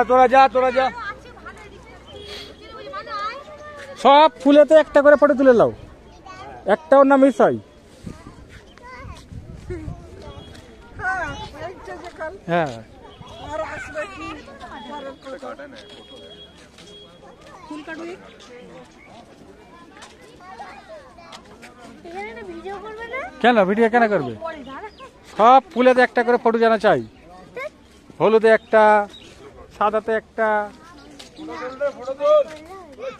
তোরা যা সব ফুলেতে একটা করে ফটো তুলে নাও, একটাও না মিস হয়। হ্যাঁ কেন ভিডিও কেন করবে? সব ফুলেতে একটা করে ফটো জানা চাই, হলুদে একটা, সাদাতে একটা।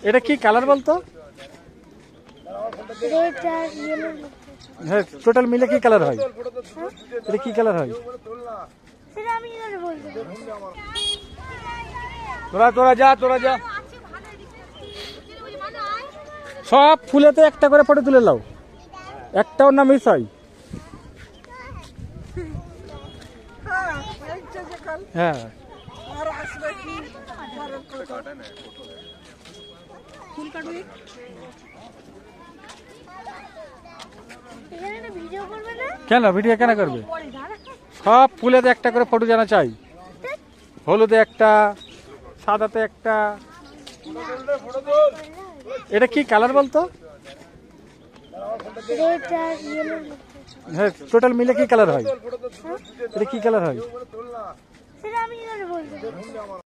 এটা কি কালার বলতো? হ্যাঁ, টোটাল মিলে কি কালার হয়? এটা কি কালার হয়? তোরা যা সব ফুলেতে একটা করে ফটো তুলে নাও, একটাও না মিস হয়। হ্যাঁ কেন ভিডিও কেন করবে? সব ফুলেতে একটা করে ফটো জানা চাই, হলুদে একটা, সাদাতে একটা। এটা কি কালার বলতো? হ্যাঁ, টোটাল মিলে কি কালার হয়? এটা কি কালার হয়?